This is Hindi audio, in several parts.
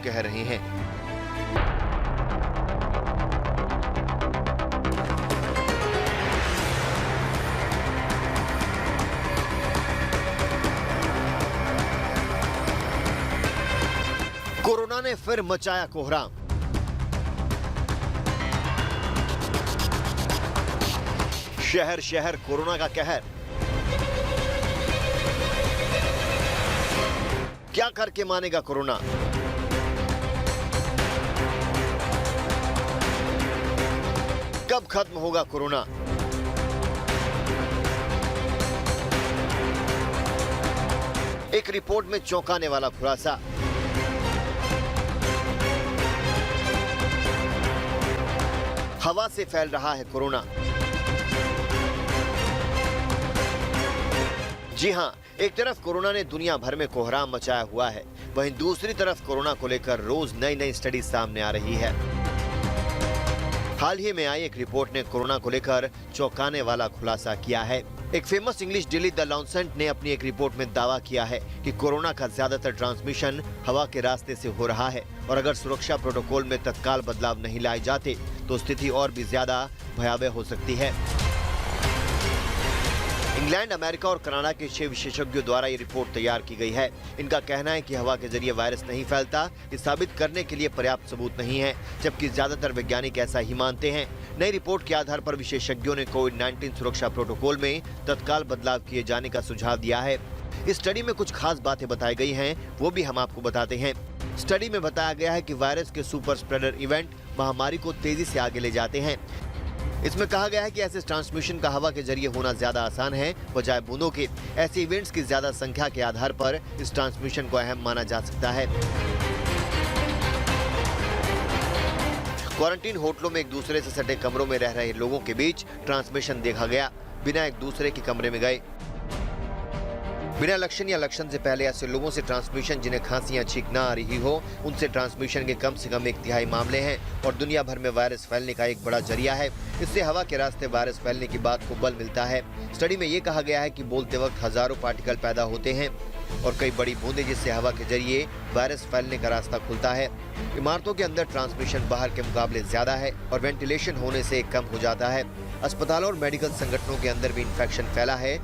कह रहे हैं। कोरोना ने फिर मचाया कोहराम। शहर शहर कोरोना का कहर। क्या करके मानेगा कोरोना? कब खत्म होगा कोरोना? एक रिपोर्ट में चौंकाने वाला खुलासा। हवा से फैल रहा है कोरोना। जी हां, एक तरफ कोरोना ने दुनिया भर में कोहराम मचाया हुआ है, वहीं दूसरी तरफ कोरोना को लेकर रोज नई नई स्टडी सामने आ रही है। हाल ही में आई एक रिपोर्ट ने कोरोना को लेकर चौंकाने वाला खुलासा किया है। एक फेमस इंग्लिश डेली द लॉन्सेंट ने अपनी एक रिपोर्ट में दावा किया है कि कोरोना का ज्यादातर ट्रांसमिशन हवा के रास्ते से हो रहा है और अगर सुरक्षा प्रोटोकॉल में तत्काल बदलाव नहीं लाए जाते तो स्थिति और भी ज्यादा भयावह हो सकती है। इंग्लैंड, अमेरिका और कनाडा के 6 विशेषज्ञों द्वारा ये रिपोर्ट तैयार की गई है। इनका कहना है कि हवा के जरिए वायरस नहीं फैलता। ये साबित करने के लिए पर्याप्त सबूत नहीं है, जबकि ज्यादातर वैज्ञानिक ऐसा ही मानते हैं। नई रिपोर्ट के आधार पर विशेषज्ञों ने कोविड-19 सुरक्षा प्रोटोकॉल में तत्काल बदलाव किए जाने का सुझाव दिया है। इस स्टडी में कुछ खास बातें बताई गई हैं, वो भी हम आपको बताते हैं। स्टडी में बताया गया है कि वायरस के सुपर स्प्रेडर इवेंट महामारी को तेजी से आगे ले जाते हैं। इसमें कहा गया है कि ऐसे ट्रांसमिशन का हवा के जरिए होना ज्यादा आसान है बजाय बूंदों के। ऐसे इवेंट्स की ज्यादा संख्या के आधार पर इस ट्रांसमिशन को अहम माना जा सकता है। क्वारंटीन होटलों में एक दूसरे से सटे कमरों में रह रहे लोगों के बीच ट्रांसमिशन देखा गया, बिना एक दूसरे के कमरे में गए। बिना लक्षण या लक्षण से पहले ऐसे लोगों से ट्रांसमिशन जिन्हें खांसी या छींक ना आ रही हो, उनसे ट्रांसमिशन के कम से कम 1/3 मामले हैं और दुनिया भर में वायरस फैलने का एक बड़ा जरिया है। इससे हवा के रास्ते वायरस फैलने की बात को बल मिलता है। स्टडी में ये कहा गया है कि बोलते वक्त हजारों पार्टिकल पैदा होते हैं और कई बड़ी बूंदें, जिससे हवा के जरिए वायरस फैलने का रास्ता खुलता है। इमारतों के अंदर ट्रांसमिशन बाहर के मुकाबले ज्यादा है और वेंटिलेशन होने से कम हो जाता है। अस्पतालों और मेडिकल संगठनों के अंदर भी इन्फेक्शन फैला है,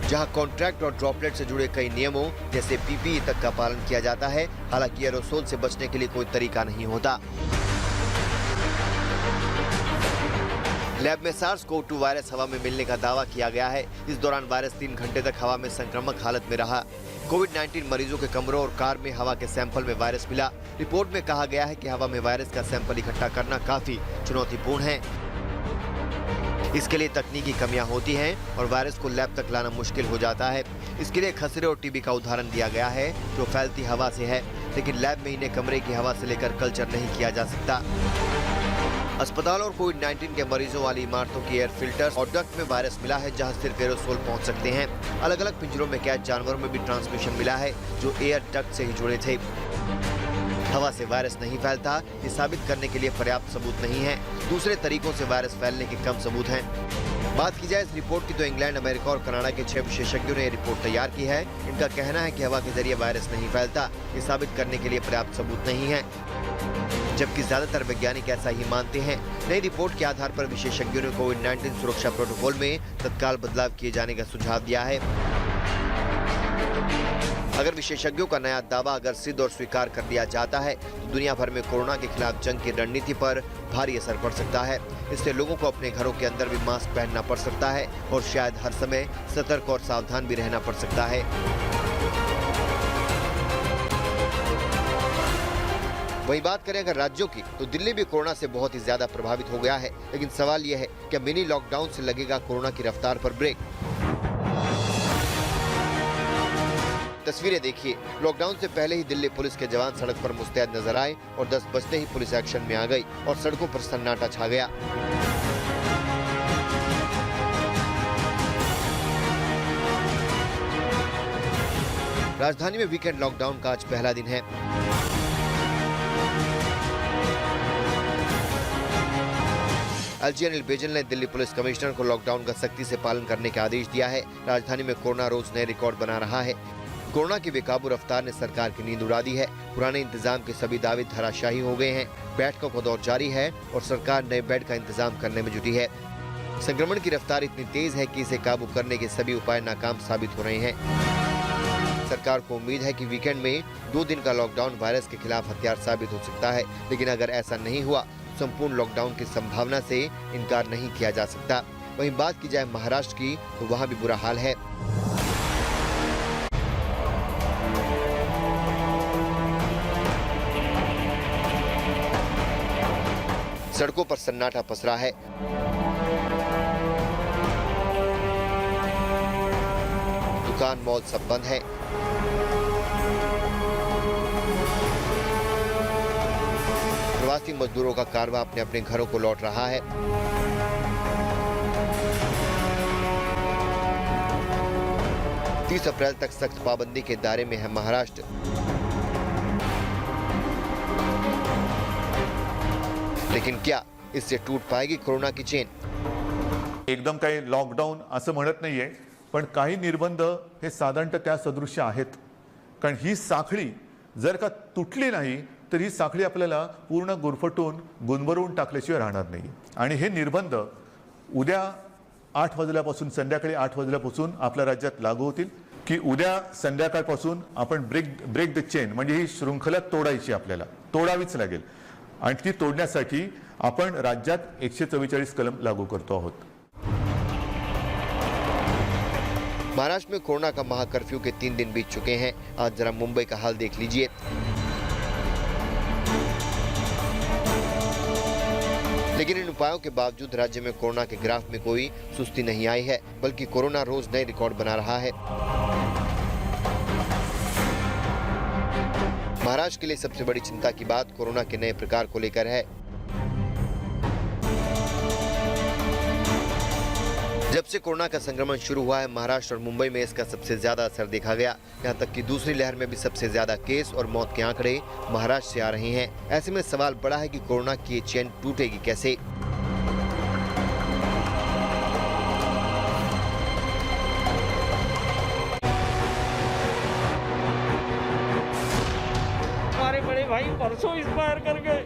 जहां कॉन्ट्रैक्ट और ड्रॉपलेट से जुड़े कई नियमों जैसे पीपीई तक का पालन किया जाता है। हालांकि एरोसोल से बचने के लिए कोई तरीका नहीं होता। लैब में SARS-CoV-2 वायरस हवा में मिलने का दावा किया गया है। इस दौरान वायरस 3 घंटे तक हवा में संक्रामक हालत में रहा। कोविड-19 मरीजों के कमरों और कार में हवा के सैंपल में वायरस मिला। रिपोर्ट में कहा गया है कि हवा में वायरस का सैंपल इकट्ठा करना काफी चुनौतीपूर्ण है। इसके लिए तकनीकी कमियां होती हैं और वायरस को लैब तक लाना मुश्किल हो जाता है। इसके लिए खसरे और टीबी का उदाहरण दिया गया है, जो फैलती हवा से है, लेकिन लैब में इन्हें कमरे की हवा से लेकर कल्चर नहीं किया जा सकता। अस्पताल और कोविड-19 के मरीजों वाली इमारतों की एयर फिल्टर और डक्ट में वायरस मिला है, जहां सिर्फ एरोसोल पहुंच सकते हैं। अलग अलग पिंजरों में कैद जानवरों में भी ट्रांसमिशन मिला है, जो एयर डक्ट से ही जुड़े थे। हवा से वायरस नहीं फैलता, ये साबित करने के लिए पर्याप्त सबूत नहीं है। दूसरे तरीकों से वायरस फैलने के कम सबूत हैं। बात की जाए इस रिपोर्ट की तो इंग्लैंड, अमेरिका और कनाडा के 6 विशेषज्ञों ने ये रिपोर्ट तैयार की है। इनका कहना है कि हवा के जरिए वायरस नहीं फैलता। ये साबित करने के लिए पर्याप्त सबूत नहीं है, जबकि ज्यादातर वैज्ञानिक ऐसा ही मानते हैं। नई रिपोर्ट के आधार पर विशेषज्ञों ने कोविड-19 सुरक्षा प्रोटोकॉल में तत्काल बदलाव किए जाने का सुझाव दिया है। अगर विशेषज्ञों का नया दावा अगर सिद्ध और स्वीकार कर लिया जाता है तो दुनिया भर में कोरोना के खिलाफ जंग की रणनीति पर भारी असर पड़ सकता है। इससे लोगों को अपने घरों के अंदर भी मास्क पहनना पड़ सकता है और शायद हर समय सतर्क और सावधान भी रहना पड़ सकता है। वही बात करें अगर राज्यों की, तो दिल्ली भी कोरोना से बहुत ही ज्यादा प्रभावित हो गया है। लेकिन सवाल यह है कि मिनी लॉकडाउन से लगेगा कोरोना की रफ्तार पर ब्रेक। तस्वीरें देखिए। लॉकडाउन से पहले ही दिल्ली पुलिस के जवान सड़क पर मुस्तैद नजर आए और 10 बजते ही पुलिस एक्शन में आ गई और सड़कों पर सन्नाटा छा गया। राजधानी में वीकेंड लॉकडाउन का आज पहला दिन है। अनिल बैजल ने दिल्ली पुलिस कमिश्नर को लॉकडाउन का सख्ती से पालन करने का आदेश दिया है। राजधानी में कोरोना रोज नए रिकॉर्ड बना रहा है। कोरोना की बेकाबू रफ्तार ने सरकार की नींद उड़ा दी है। पुराने इंतजाम के सभी दावे धराशायी हो गए हैं। बैठकों का दौर जारी है और सरकार नए बेड का इंतजाम करने में जुटी है। संक्रमण की रफ्तार इतनी तेज है कि इसे काबू करने के सभी उपाय नाकाम साबित हो रहे हैं। सरकार को उम्मीद है कि वीकेंड में 2 दिन का लॉकडाउन वायरस के खिलाफ हथियार साबित हो सकता है, लेकिन अगर ऐसा नहीं हुआ तो संपूर्ण लॉकडाउन की संभावना से इनकार नहीं किया जा सकता। वहीं बात की जाए महाराष्ट्र की तो वहां भी बुरा हाल है। सड़कों पर सन्नाटा पसरा है। दुकान मॉल सब बंद है। प्रवासी मजदूरों का कारवां अपने अपने घरों को लौट रहा है। तीस अप्रैल तक सख्त पाबंदी के दायरे में है महाराष्ट्र। लेकिन क्या इससे टूट पाएगी कोरोना की चेन? एकदम काही लॉकडाऊन असं म्हणत नाहीये, पण काही निर्बंध हे साधारणतः त्या सदृश्य आहेत. कारण ही साखळी जर का तुटली नाही तर ही साखळी आपल्याला पूर्ण गुरफटून गुंबरून टाकल्याशिवाय राहणार नाही. आणि हे निर्बंध उद्या 8 वाजल्यापासून संध्याकाळी 8 वाजल्यापासून आपल्या राज्यात लागू होतील की उद्या संध्याकाळपासून आपण ब्रेक द चेन म्हणजे ही शृंखला तोडायची, आपल्याला तोडावीच लागेल. आणि ती तोडण्यासाठी आपण राज्यात 144 कलम लागू करतो आहोत. महाराष्ट्र में कोरोना का महाकर्फ्यू के 3 दिन बीत चुके हैं। आज जरा मुंबई का हाल देख लीजिए। लेकिन इन उपायों के बावजूद राज्य में कोरोना के ग्राफ में कोई सुस्ती नहीं आई है, बल्कि कोरोना रोज नए रिकॉर्ड बना रहा है। महाराष्ट्र के लिए सबसे बड़ी चिंता की बात कोरोना के नए प्रकार को लेकर है। जब से कोरोना का संक्रमण शुरू हुआ है, महाराष्ट्र और मुंबई में इसका सबसे ज्यादा असर देखा गया। यहाँ तक कि दूसरी लहर में भी सबसे ज्यादा केस और मौत के आंकड़े महाराष्ट्र से आ रहे हैं। ऐसे में सवाल बड़ा है कि कोरोना की ये चेन टूटेगी कैसे? हमारे बड़े भाई परसों एक्सपायर कर गए।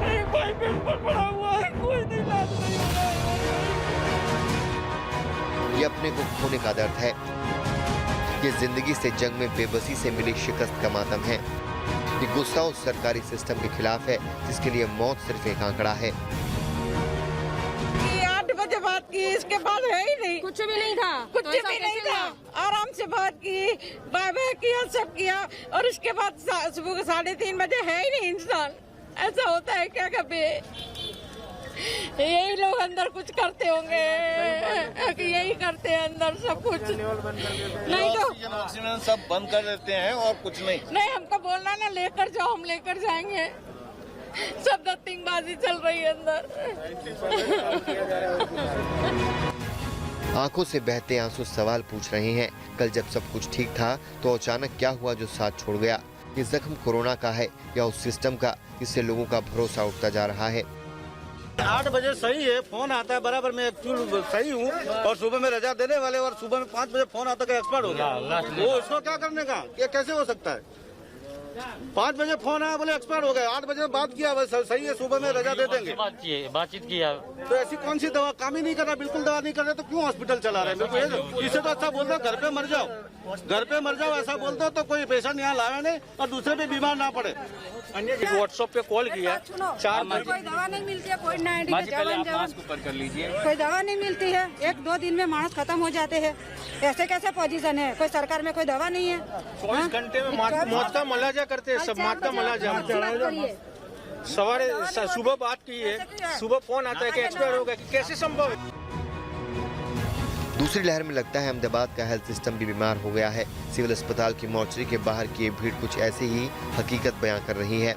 एक भाई बेड पर पड़ा हुआ है, कोई इलाज नहीं हो रहा है। ये अपने को खोने का दर्द है। ये जिंदगी से जंग में बेबसी से मिली शिकस्त का मातम है। ये गुस्सा उस सरकारी सिस्टम के खिलाफ है जिसके लिए मौत सिर्फ एक आंकड़ा है। 8 बजे बात की, इसके बाद है ही नहीं, कुछ भी नहीं था, कुछ भी नहीं था। आराम से बात की, बाय बाय किया, सब किया, और इसके बाद सुबह को 3:30 बजे है ही नहीं इंसान। ऐसा होता है क्या कभी? यही लोग अंदर कुछ करते होंगे, यही करते हैं अंदर सब कुछ। नहीं तो ऑक्सीजन सब बंद कर देते हैं और कुछ नहीं। हमको बोलना ना, लेकर जाओ, हम लेकर जाएंगे। सब दत्तिंगबाजी चल रही है अंदर। आंखों से बहते आंसू सवाल पूछ रहे हैं। कल जब सब कुछ ठीक था तो अचानक क्या हुआ जो साथ छोड़ गया? ये जख्म कोरोना का है या उस सिस्टम का जिससे लोगों का भरोसा उठता जा रहा है? 8 बजे सही है, फोन आता है बराबर, मैं एक्चुअल सही हूँ, और सुबह में रजा देने वाले, और सुबह में 5 बजे फोन आता है एक्सपर्ट हो गया। वो इसको क्या करने का, ये कैसे हो सकता है? 5 बजे फोन आया, बोले एक्सपर्ट हो गए। 8 बजे बात किया, सही है, सुबह में रजा दे देंगे। बातचीत किया तो ऐसी कौन सी दवा काम ही नहीं कर रहा, बिल्कुल दवा नहीं कर रहे, तो क्यों हॉस्पिटल चला रहे हैं? इससे तो अच्छा बोलते घर पे मर जाओ, घर पे मर जाओ, ऐसा बोलते हो तो कोई पेशेंट यहाँ लावे नहीं और दूसरे पे बीमार ना पड़े। व्हाट्सएप पे कॉल किया, 4 कोई दवा नहीं मिलती है, कोई कर लीजिए, कोई दवा नहीं मिलती है। 1-2 दिन में मानस खत्म हो जाते हैं। ऐसे कैसे पोजीशन है? कोई सरकार में कोई दवा नहीं है। 24 घंटे में मौत का मलाजा करते हैं, सब मौत का मलाजा। सवारे सुबह बात की है, सुबह फोन आता है कि एक्सपायर हो गया, कैसे संभव है? दूसरी लहर में लगता है अहमदाबाद का हेल्थ सिस्टम भी बीमार हो गया है। सिविल अस्पताल की मोर्चरी के बाहर की ये भीड़ कुछ ऐसी ही हकीकत बयां कर रही है।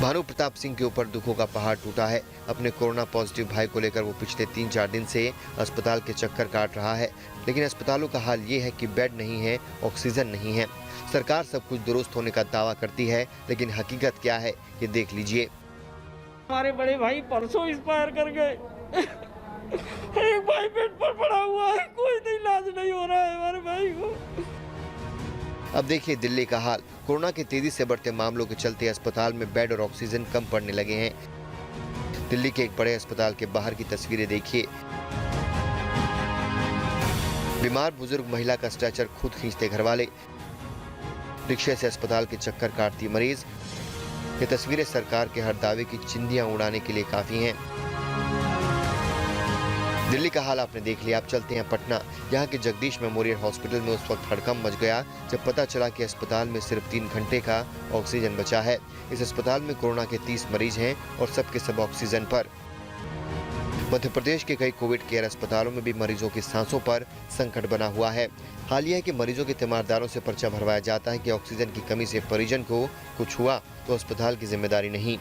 भानु प्रताप सिंह के ऊपर दुखों का पहाड़ टूटा है। अपने कोरोना पॉजिटिव भाई को लेकर वो पिछले 3-4 दिन से अस्पताल के चक्कर काट रहा है, लेकिन अस्पतालों का हाल ये है कि बेड नहीं है, ऑक्सीजन नहीं है। सरकार सब कुछ दुरुस्त होने का दावा करती है, लेकिन हकीकत क्या है ये देख लीजिए। हमारे बड़े भाई परसों एक्सपायर कर गए। एक भाई बेड पर पड़ा हुआ है, कोई नहीं इलाज नहीं हो रहा है हमारे भाई को। अब देखिए दिल्ली का हाल। कोरोना के तेजी से बढ़ते मामलों के चलते अस्पताल में बेड और ऑक्सीजन कम पड़ने लगे हैं। दिल्ली के एक बड़े अस्पताल के बाहर की तस्वीरें देखिए। बीमार बुजुर्ग महिला का स्ट्रेचर खुद खींचते घरवाले, रिक्शे से अस्पताल के चक्कर काटती मरीज। ये तस्वीरें सरकार के हर दावे की चिंधियां उड़ाने के लिए काफी हैं। दिल्ली का हाल आपने देख लिया। आप चलते हैं पटना। यहाँ के जगदीश मेमोरियल हॉस्पिटल में उस वक्त हड़कंप मच गया जब पता चला कि अस्पताल में सिर्फ 3 घंटे का ऑक्सीजन बचा है। इस अस्पताल में कोरोना के 30 मरीज हैं और सबके सब ऑक्सीजन पर। मध्य प्रदेश के कई कोविड केयर अस्पतालों में भी मरीजों की सांसों पर संकट बना हुआ है। हाल यह है कि मरीजों के तीमारदारों से पर्चा भरवाया जाता है कि ऑक्सीजन की कमी से परिजन को कुछ हुआ तो अस्पताल की जिम्मेदारी नहीं।